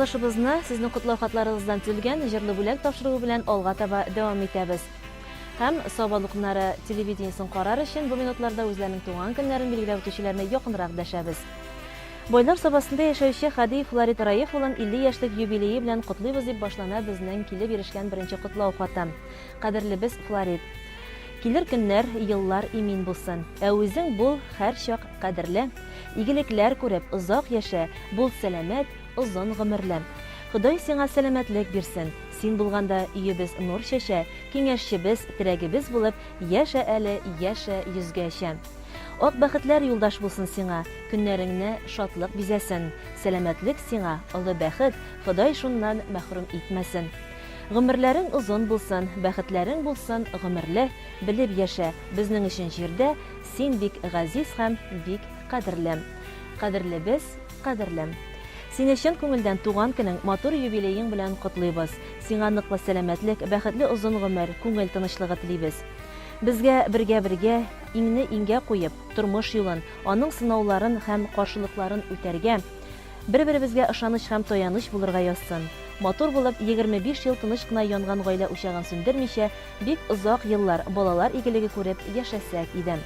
Чыгышыбызны сезнең котлау хатларыгыздан тилгән җырлы бүләк тапшыруы белән алга таба дәвам итәбез. Һәм Сабанлы көннәре телевидениесын карар өчен бу минутларда үзләренең туган көннәрен билгеләп үтүчеләрне якынрак дәшәбез. Бойлар сабасында яшәүче Хади Флорид Раев улын 50 яшьлек юбилее белән котлыйбыз дип башлана безнең килеп ирешкән беренче котлау хаты. Кадерлебез Флорид. Килер көннәр, еллар имин булсын. Ә үзең бул һәр чак кадерле, игелекләр күреп озак яшә, бул сәламәт, озын гомерле. Ходай сиңа сәламәтлек бирсен. Син булганда өебез нур чәчә, киңәшчебез, терәгебез булып, яшә әле, яшә йөзгәчә. Ак бәхетләр юлдаш булсын сиңа, көннәреңне шатлык бизәсен. Сәламәтлек сиңа, олы бәхет, Ходай шуннан мәхрүм итмәсен. Гомерләрең узын булсын, бәхетләрең булсын, гомерле, белеп яшә. Безнең өчен җирдә син бик газиз һәм бик кадерле. Кадерлебез, кадерлем. Син өчен күңелдән туган көнең, матур юбилеең белән котлыйбыз. Сиңа ныклы сәламәтлек, бәхетле озын гомер, күңел тынычлыгы телибез. Безгә бергә иңне иңгә куеп, тормыш юлын, аның сынауларын һәм каршылыкларын үтәргә, бер-беребезгә ышаныч һәм таяныч булырга язсын. Матур булып 25 ел тыныч кына янган гаилә учагын сүндермичә, бик озак еллар балалар игелеге күреп яшәсәк идем.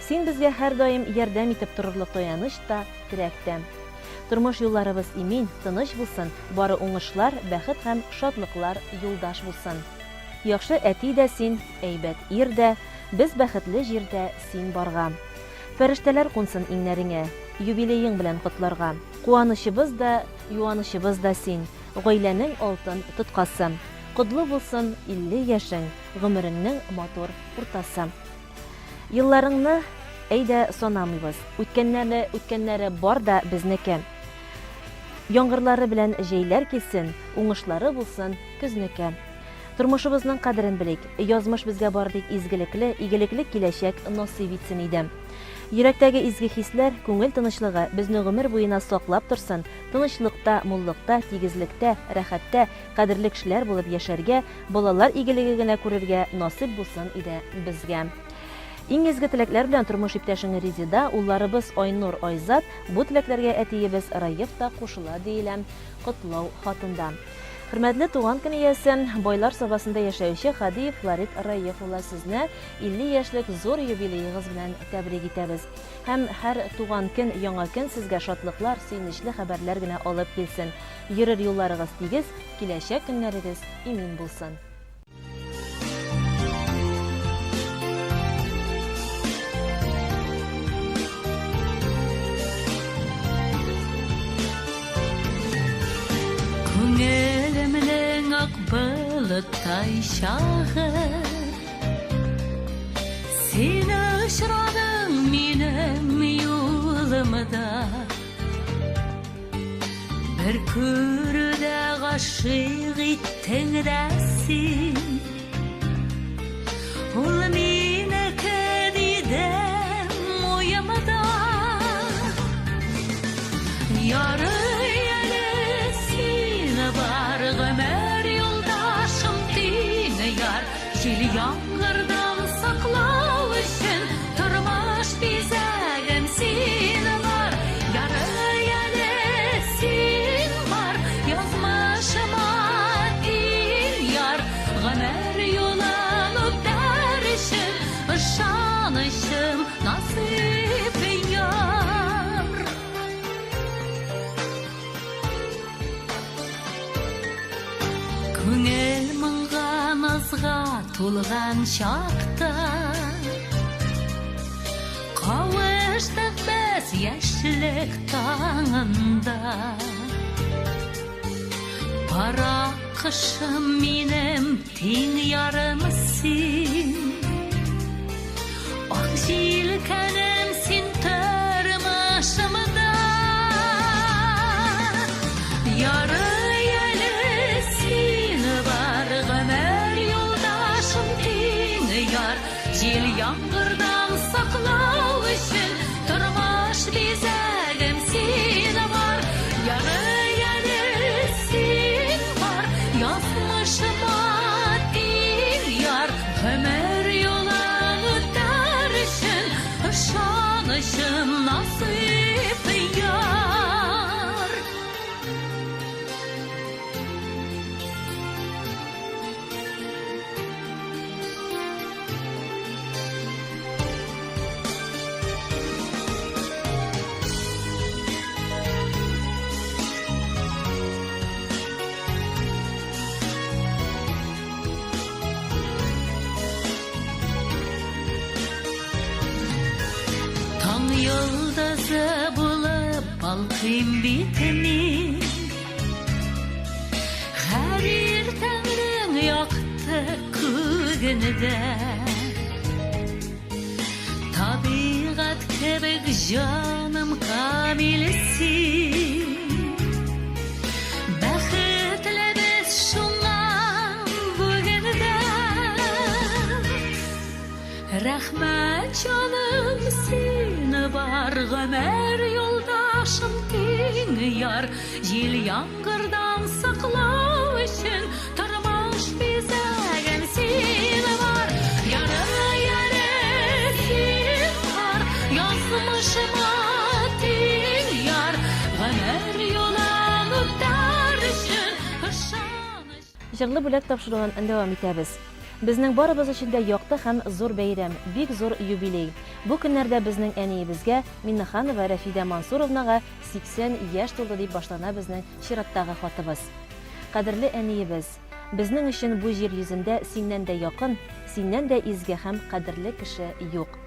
Син безгә һәр даим ярдәм итеп торырлык таяныч та, терәк тә. Тормыш юлларыбыз имин, тыныч булсын, бары уңышлар, бәхет һәм шатлыклар юлдаш булсын. Яхшы әти дә син, әйбәт ир дә, без бәхетле җирдә син барга. Фәрештәләр кунсын иңнәреңә, юбилеең белән котларга. Куанычыбыз да, юанычыбыз да син, гаиләнең алтын тоткасы. Котлы булсын 50 яшең, гомереңнең матур уртасы. Елларыңны әйдә санамыйбыз, үткәннәре бар да безнеке. Яңгырлары белән җәйләр килсен, уңышлары булсын көзнеке. Тормышыбызның кадерен белик, язмыш безгә бар бик изгелекле, игелекле киләчәк насыйп итсен идем. Йөрәктәге изге хисләр, күңел тынычлыгы безне гомер буена саклап торсын, тынычлыкта, муллыкта, тигезлектә, рәхәттә, кадерле кешеләр булып яшәргә, балалар игелеге генә күрергә насыйп булсын иде безгә. Иң изге теләкләр белән тормыш иптәшең Резида, улларыбыз Айнур, Айзат, бу теләкләргә әтиебез Раев та кушыла диелә котлау хатында. Хөрмәтле туган көн иясе, Бойлар сабасында яшәүче Хади Флорид Раев улы, сезне 50 яшьлек зур юбилеегыз белән тәбрик итәбез. Һәм һәр туган көн, яңа көн сезгә шатлыклар, сөенечле хәбәрләр генә алып килсен. Йөрер юлларыгыз тигез, киләчәк көннәрегез имин булсын. Күңелемнең ак болыттай шағы, сен очрадың минем юлымда. Бер күрүдә гашык иттең дә син, ул минеке дидем уйымда. Яңгырдан саклау өчен тормыш бизәгем син бар. Ярый әле син бар, язмышыма ил яр. Гомер юлын үтәр өчен ышанычым насыйп яр. Күңел моңга назга тулган чакта, кавыштык без яшьлек таңында. Бара кышым минем тиң ярым син, ак җилкәнем син тормышымда. Ярый әле син бар, гомер юлдашым тиң яр. Җил яңгырдан саклау өчен тормыш бизәгем син бар. Ярый әле син бар, язмышыма ил яр. Гомер юлын үтәр өчен ышанычым насыйп яр. Yıldızı bulup balkıyım bitimin Her ertеңнің yaktı kөгünde Tabiat kebek canım kamilsin Бәхетле без шуңа бүгенде Рәхмәт җаным сине бар гомер юлдашым киң яр Җил яңгырдан саклау өчен тормыш бизәгән син бар Яры яре син бар язмышыма тиң яр Гомер юлын үтәр өчен ышаныч Җырлы бүләк тапшыруын дәвам итәбез. Безнең барыбыз өчен дә якты һәм зур бәйрәм, бик зур юбилей. Бу көннәрдә безнең әниебезгә, Миннеханова Рафида Мансуровнага 80 яшь тулды дип башлана безнең чираттагы хатыбыз. Кадерле әниебез, безнең өчен бу җир йөзендә синнән дә якын, синнән дә изге һәм кадерле кеше юк.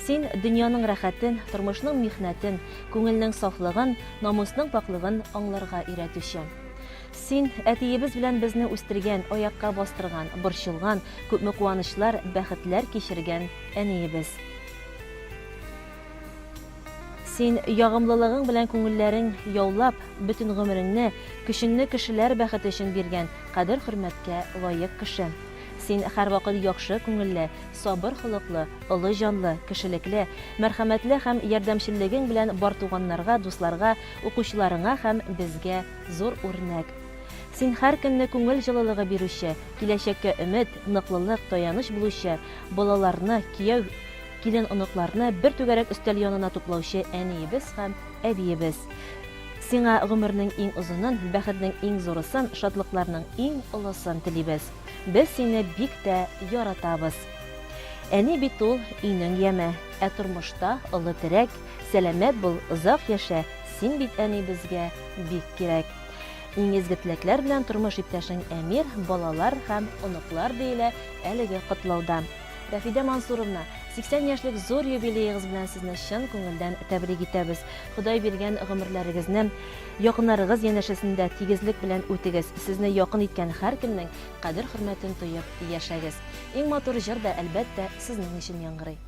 Син дөньяның рәхәтен, тормышның михнәтен, күңелнең сафлыгын, намусның паклыгын аңларга өйрәтүче. Син әтиебез белән безне үстергән, аякка бастырган, борчылган, күпме куанычлар, бәхетләр кичергән әниебез. Син ягымлылыгың белән күңелләрең яулап, бөтен гомереңне, көчеңне кешеләр бәхете өчен биргән, кадер-хөрмәткә лаек кеше. Син һәрвакыт яхшы күңелле, сабыр холыклы, олы җанлы, кешелекле, мәрхәмәтле һәм ярдәмчеллегең белән бар туганнарга, дусларга, укучыларыңа һәм безгә зур үрнәк. Син һәр көнне күңел җылылыгы бирүче, киләчәккә өмет, ныклылык, таяныч булучы, балаларны, кияү, килен оныкларны бер түгәрәк өстәл янына туплаучы әниебез һәм әбиебез. Сиңа гомернең иң узынын, бәхетнең иң зурысын, шатлыкларның иң олысын телибез. Без сине бик тә яратабыз. Әни бит ул өйнең яме, ә тормышта олы терәк, сәламәт бул, озак яшә, син бит әни безгә бик кирәк. Иң изге теләкләр белән тормыш иптәшең Әмир, балалар һәм оныклар диелә әлеге котлауда. Рафида Мансуровна, 80 яшьлек зур юбилеегыз белән сезне чын күңелдән тәбрик итәбез. Ходай биргән гомерләрегезне якыннарыгыз янәшәсендә тигезлек белән үтегез. Сезне якын иткән һәр кемнең кадер-хөрмәтен тоеп яшәгез. Иң матур җыр да әлбәттә сезнең өчен яңгырый.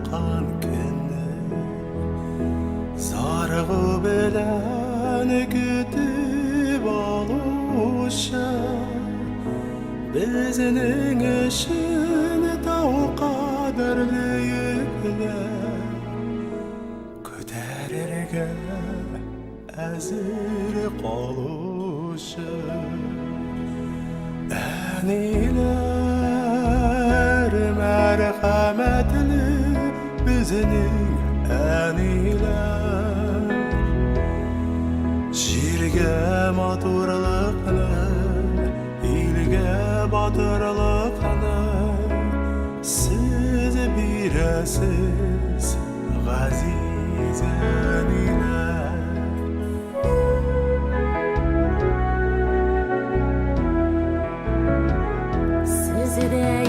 Atқан күні зарығы білән күтіп алушы Біздің үшін тау қадірлі үкілер көтерерге әзір қалушы Әнилер мәрхәмәтлі Bizning әнилер Җиргә матурлыкны, илгә батырлыкны Сез бирәсез, газиз әнилер Сездә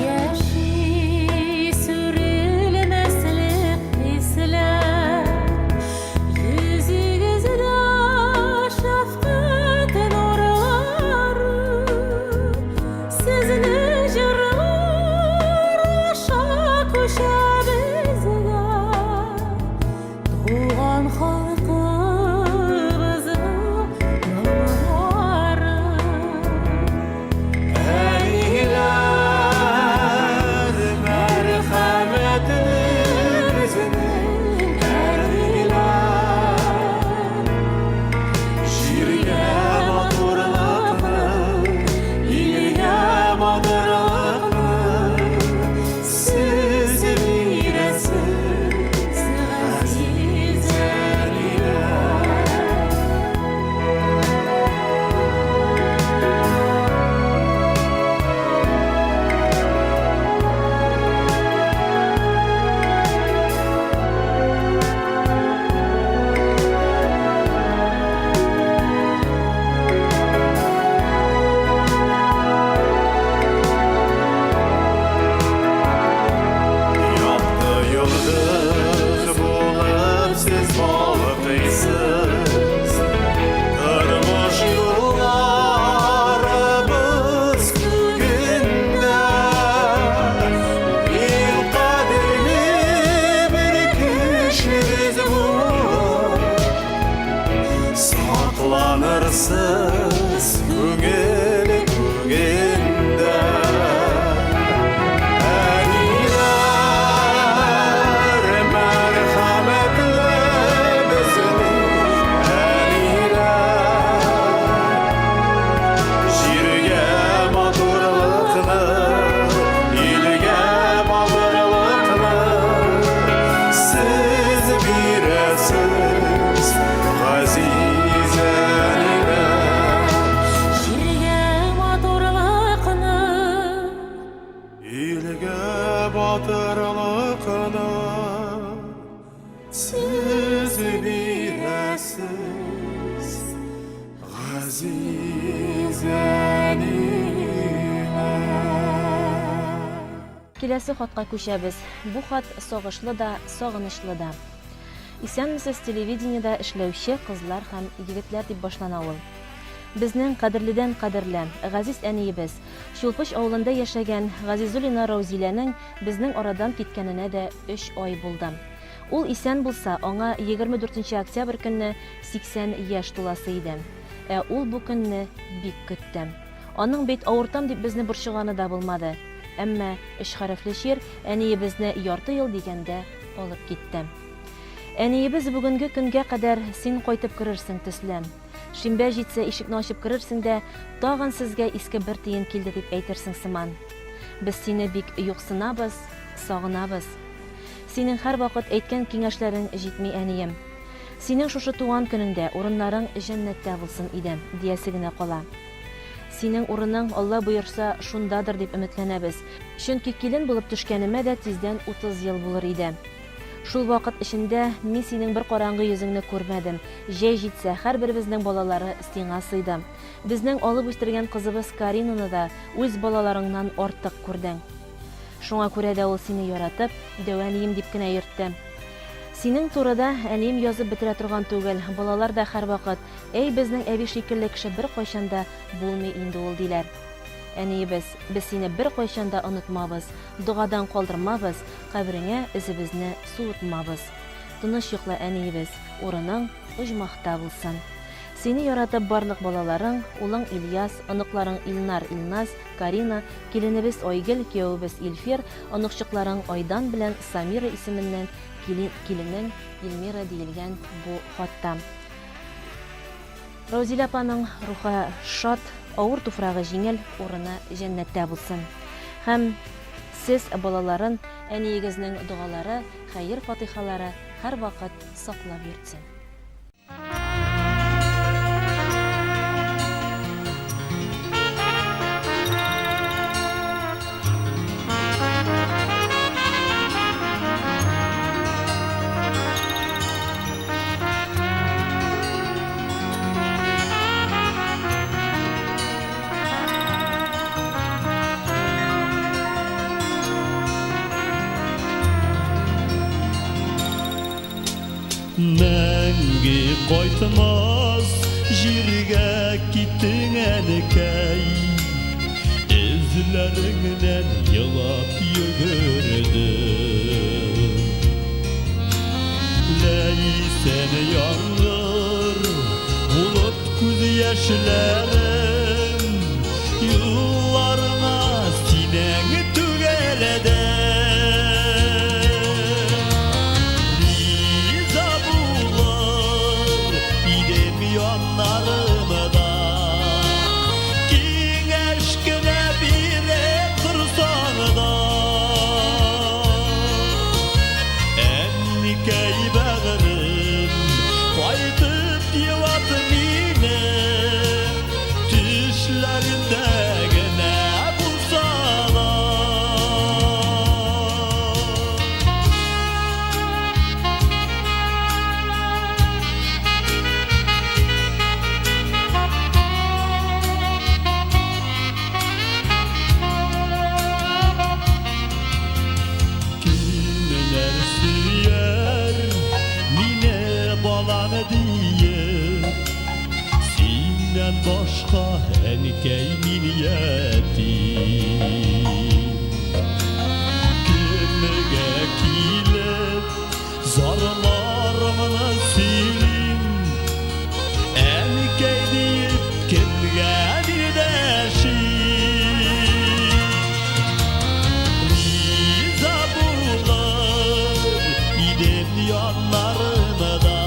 батырлықны сіз бирәсіз ғазиз әнигә. Киләсе хатка күчәбез. Бу хат сагышлы да, сагынычлы да. Исәнмесез, телевидениедә эшләүче кызлар һәм егетләр дип башлана ул. Безнең кадерледән кадерле, газиз әниебез, Чулпыш авылында яшәгән Газизуллина Раузиләнең безнең арадан киткәненә дә 3 ай булды. Ул исән булса, аңа 24 октябрь көнне 80 яшь туласы иде. Ул бу көнне бик көтте. Аның бит авыртам дип безне борчыганы да булмады. Әмма 3 хәрефле шир әниебезне ярты ел дигәндә алып китте. Әниебез бүгенге көнгә кадәр син кайтып керерсең төсле. Шимбә җитсә ишекне ачып керерсең дә, тагын сезгә иске бер тиен килде дип әйтерсең сыман. Без сине бик юксынабыз, сагынабыз. Синең һәр вакыт әйткән киңәшләрең җитми, әнием. Синең шушы туган көнендә урыннарың җәннәттә булсын иде, диясе генә кала. Синең урының, Алла боерса, шундадыр дип өметләнәбез. Чөнки килен булып төшкәнемә дә тиздән 30 ел булыр иде. Шул вакыт эчендә мин синең бер караңгы йөзеңне күрмәдем. Җәй җитсә, һәрберебезнең балалары сиңа сыйды. Безнең алып үстергән кызыбыз Каринаны да үз балаларыңнан артык күрдең. Шуңа күрә дә ул сине яратып, дәвәнием дип кенә йөртте. Синең турыда әнием язып бетерә торган түгел, балалар да һәрвакыт, "Әй, безнең әби шикелле кеше бер кайчанда булмый инде ул" диләр. Әниебез, без сине бер кайчанда онытмабыз, дугадан калдырмабыз, кабереңә эзебезне суытмабыз. Тыныч йокла, әниебез, урының оҗмахта булсын. Сине яратып барлык балаларың, улың Ильяс, оныкларың Илнар, Илназ, Карина, киленебез Айгөл, кияүбез Илфир, оныкчыкларың Айдан белән Самира исеменнән киленең Илмира диелгән бу хатта. Раузилә апаның рухы шат, авыр туфрагы җиңел, урыны җәннәттә булсын. Һәм сез балаларын, әниегезнең дугалары, хәер фатихалары һәр вакыт саклап йөртсен. Мәңгі қайтмас жерге киттің әнекәй, Эзләріңнән елап йөгердім. Ләйсән яңғыр, булып күз яшьләрем, Юлларыңа синең түгәләдем. Başka ənikəy niyətim, Kümüge kilip zarlarımını silim, Ənikəy deyip kimge bir dəşim. Riza bular idim yanlarını da,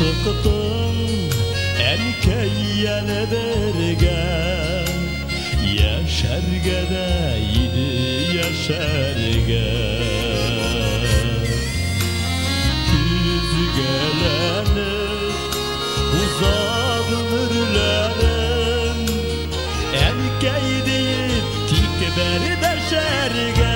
ашықтың әнкәйәлі берген яшәргә дә иде яшәргә күзгәләнеп uzak ömürlerim әнкәйді тик бер дәшәргә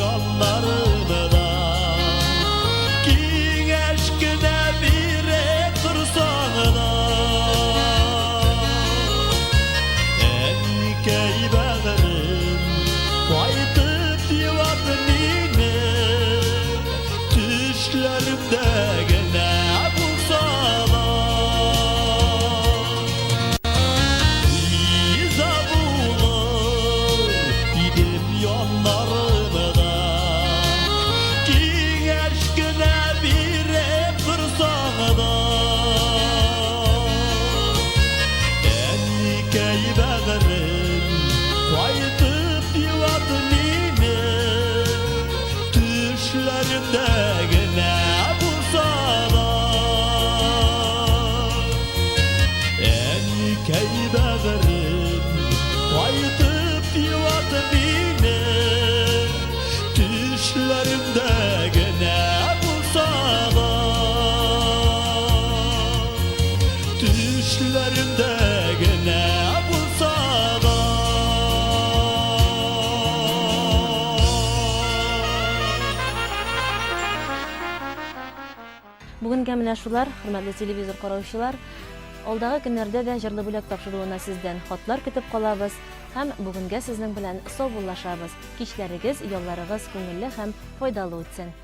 Yanlarına da Kiŋeş gine birip tursana da Enkey bäğerim Qaytıp divat mine Düşlerimde gene bulsana Riza bulur Gidip yanlarına da Qaytıp divatını Düşlerimde gene bulsana Enkey bäğerim Qaytıp divatını Düşlerimde gene bulsana Düşlerimde gene bulsana Бүгінгі менә шулар, хөрмәтле телевизор караучылар, алдағы көннәрдә дә җырлы бүләк тапшыруына сездән хатлар көтеп калабыз һәм бүгенгә сезнең белән саубуллашабыз. Кичләрегез, ялларыгыз күңелле һәм файдалы үтсен.